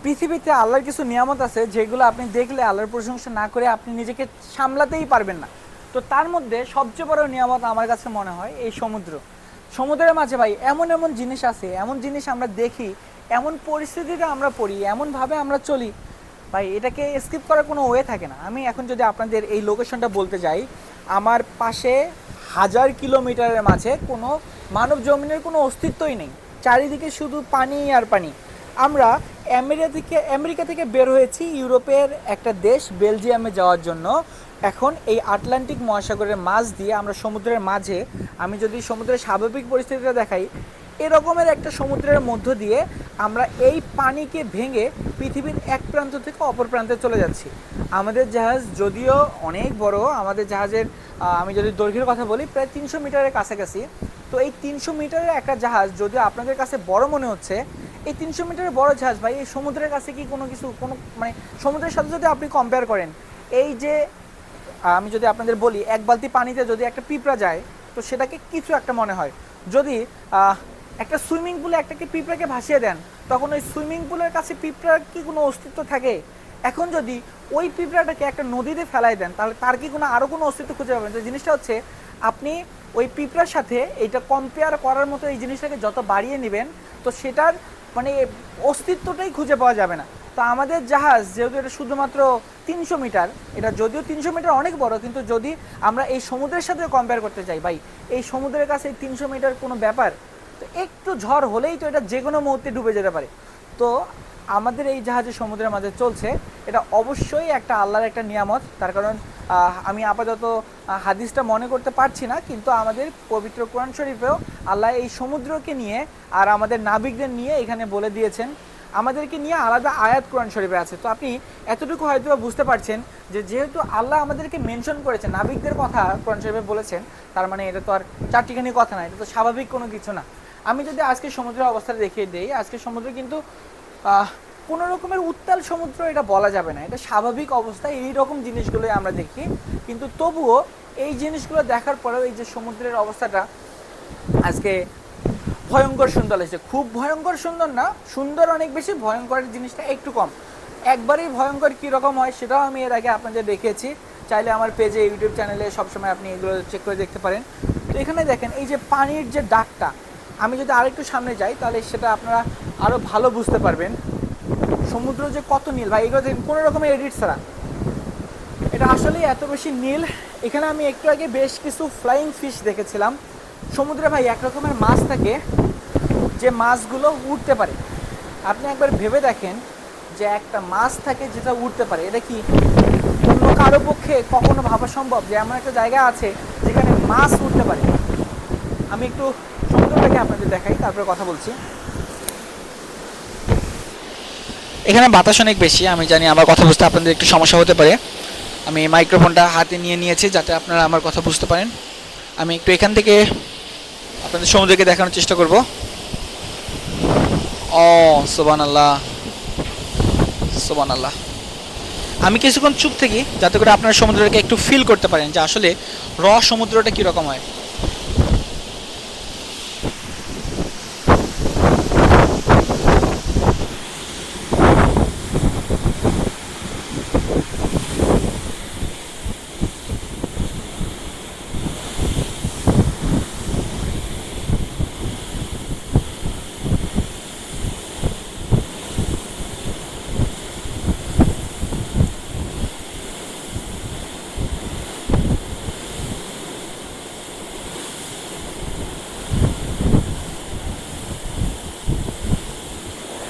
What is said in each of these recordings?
পৃথিবীতে আল্লাহর কিছু নিয়ামত আছে যেগুলো আপনি দেখলে আল্লাহর প্রশংসা না করে আপনি নিজেকে সামলাতেই পারবেন না। তো তার মধ্যে সবচেয়ে বড় নিয়ামত আমার কাছে মনে হয় এই সমুদ্র। সমুদ্রের মাঝে ভাই এমন এমন জিনিস আছে, এমন জিনিস আমরা দেখি, এমন পরিস্থিতিতে আমরা পড়ি, এমনভাবে আমরা চলি ভাই, এটাকে স্কিপ করার কোনো ওয়ে থাকে না। আমি এখন যদি আপনাদের এই লোকেশনটা বলতে যাই, আমার পাশে 1000 কিলোমিটারের মাঝে কোনো মানব জমিনের কোনো অস্তিত্বই নেই, চারিদিকে শুধু পানি আর পানি। আমরা আমেরিকা থেকে বের হয়েছি ইউরোপের একটা দেশ বেলজিয়ামে যাওয়ার জন্য। এখন এই আটলান্টিক মহাসাগরের মাঝ দিয়ে আমরা সমুদ্রের মাঝে, আমি যদি সমুদ্রের স্বাভাবিক পরিস্থিতিটা দেখাই, এরকমের একটা সমুদ্রের মধ্য দিয়ে আমরা এই পানিকে ভেঙে পৃথিবীর এক প্রান্ত থেকে অপর প্রান্তে চলে যাচ্ছি। আমাদের জাহাজ যদিও অনেক বড়, আমাদের জাহাজের আমি যদি দৈর্ঘ্যের কথা বলি প্রায় 300 মিটারের কাছাকাছি। তো এই 300 মিটারের একটা জাহাজ যদিও আপনাদের কাছে বড় মনে হচ্ছে, এই 300 মিটারের বড় জাহাজ ভাই এই সমুদ্রের কাছে কি কোনো কিছু, কোনো মানে সমুদ্রের সাথে যদি আপনি কম্পেয়ার করেন, এই যে আমি যদি আপনাদের বলি এক বালতি পানিতে যদি একটা পিঁপড়া যায় তো সেটাকে কিছু একটা মনে হয়। যদি একটা সুইমিং পুলে একটাকে পিঁপড়াকে ভাসিয়ে দেন, তখন ওই সুইমিং পুলের কাছে পিঁপড়ার কি কোনো অস্তিত্ব থাকে? এখন যদি ওই পিঁপড়াটাকে একটা নদীতে ফেলাই দেন তাহলে তার কি কোনো আরও কোনো অস্তিত্ব খুঁজে পাবেন? তো জিনিসটা হচ্ছে আপনি ওই পিঁপড়ার সাথে এইটা কম্পেয়ার করার মতো এই জিনিসটাকে যত বাড়িয়ে নেবেন তো সেটার মানে অস্তিত্বটাই খুঁজে পাওয়া যাবে না। তো আমাদের জাহাজ যেহেতু এটা শুধুমাত্র 300 মিটার, এটা যদিও 300 মিটার অনেক বড়, কিন্তু যদি আমরা এই সমুদ্রের সাথে কম্পেয়ার করতে চাই ভাই, এই সমুদ্রের কাছে এই 300 মিটার কোনো ব্যাপার? তো একটু ঝড় হলেই তো এটা যে কোনো মুহূর্তে ডুবে যেতে পারে। তো আমাদের এই জাহাজে সমুদ্রের মাঝে চলছে, এটা অবশ্যই একটা আল্লাহর একটা নিয়ামত। তার কারণ আমি আপাতত হাদিসটা মনে করতে পারছি না, কিন্তু আমাদের পবিত্র কোরআন শরীফেও আল্লাহ এই সমুদ্রকে নিয়ে আর আমাদের নাবিকদের নিয়ে এখানে বলে দিয়েছেন, আমাদেরকে নিয়ে আলাদা আয়াত কোরআন শরীফে আছে। তো আপনি এতটুকু হয়তো বুঝতে পারছেন যে যেহেতু আল্লাহ আমাদেরকে মেনশন করেছেন, নাবিকদের কথা কোরআন শরীফে বলেছেন, তার মানে এটা তো আর চারটিখানি কথা না, এটা তো স্বাভাবিক কোনো কিছু না। আমি যদি আজকে সমুদ্রের অবস্থাটা দেখিয়ে দিই, আজকে সমুদ্র কিন্তু কোনো রকমের উত্তাল সমুদ্র এটা বলা যাবে না, এটা স্বাভাবিক অবস্থায় এই রকম জিনিসগুলোই আমরা দেখি। কিন্তু তবুও এই জিনিসগুলো দেখার পরেও এই যে সমুদ্রের অবস্থাটা আজকে ভয়ঙ্কর সুন্দর লাগছে। খুব ভয়ঙ্কর সুন্দর না, সুন্দর অনেক বেশি, ভয়ঙ্করের জিনিসটা একটু কম। একবারেই ভয়ঙ্কর কীরকম হয় সেটাও আমি এর আগে আপনাদের দেখিয়েছি, চাইলে আমার পেজে ইউটিউব চ্যানেলে সবসময় আপনি এগুলো চেক করে দেখতে পারেন। তো এখানে দেখেন এই যে পানির যে দাগটা, আমি যদি আরেকটু সামনে যাই তাহলে সেটা আপনারা আরও ভালো বুঝতে পারবেন সমুদ্র যে কত নীল ভাই। এগুলো দেখেন কোনো রকমের এডিট ছাড়া, এটা আসলেই এত বেশি নীল। এখানে আমি একটু আগে বেশ কিছু ফ্লাইং ফিশ দেখেছিলাম। সমুদ্রে ভাই এক রকমের মাছ থাকে যে মাছগুলো উড়তে পারে। আপনি একবার ভেবে দেখেন যে একটা মাছ থাকে যেটা উড়তে পারে, এটা কি অন্য কারো পক্ষে কখনো ভাবা সম্ভব যে এমন একটা জায়গা আছে যেখানে মাছ উড়তে পারে? আমি একটু সমুদ্রটাকে আপনাদের দেখাই, তারপরে কথা বলছি। এখানে বাতাস অনেক বেশি, আমি জানি আমার কথা বুঝতে আপনাদের একটু সমস্যা হতে পারে। আমি মাইক্রোফোনটা হাতে নিয়ে নিয়েছি যাতে আপনারা আমার কথা বুঝতে পারেন। আমি একটু এখান থেকে আপনাদের সমুদ্রকে দেখানোর চেষ্টা করব। ও সুবহানাল্লাহ, সুবহানাল্লাহ। আমি কিছুক্ষণ চুপ থাকি যাতে করে আপনারা সমুদ্রটাকে একটু ফিল করতে পারেন যে আসলে সমুদ্রটা কীরকম হয়।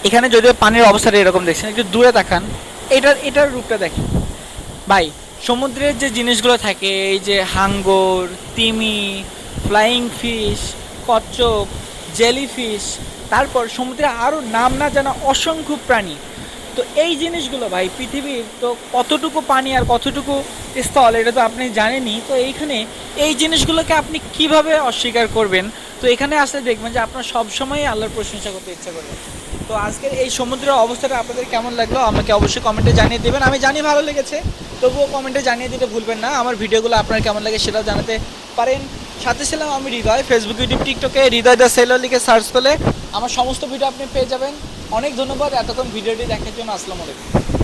এখানে যদিও পানির অবস্থাটা এরকম দেখছেন, একটু দূরে তাকান, এটার রূপটা দেখেন ভাই। সমুদ্রের যে জিনিসগুলো থাকে, এই যে হাঙ্গর, তিমি, ফ্লাইং ফিশ, কচ্ছপ, জেলিফিশ, তারপর সমুদ্রে আরও নাম না জানা অসংখ্য প্রাণী। তো এই জিনিসগুলো ভাই পৃথিবীর তো কতটুকু পানি আর কতটুকু স্থল এটা তো আপনি জানেনই। তো এইখানে এই জিনিসগুলোকে আপনি কিভাবে অস্বীকার করবেন? তো এখানে আসলে দেখবেন যে আপনার সবসময় আল্লাহর প্রশংসা করতে ইচ্ছা করবে। তো আজকের এই সমুদ্রের অবস্থাটা আপনাদের কেমন লাগলো আমাকে অবশ্যই কমেন্টে জানিয়ে দেবেন। আমি জানি ভালো লেগেছে, তবুও কমেন্টে জানিয়ে দিতে ভুলবেন না। আমার ভিডিওগুলো আপনার কেমন লাগে সেটাও জানাতে পারেন। সাথে ছিলাম আমি হৃদয়, ফেসবুক, ইউটিউব, টিকটকে হৃদয় দ্য সেলর লিখে সার্চ করলে আমার সমস্ত ভিডিও আপনি পেয়ে যাবেন। অনেক ধন্যবাদ এতক্ষণ ভিডিওটি দেখার জন্য। আসসালামু আলাইকুম।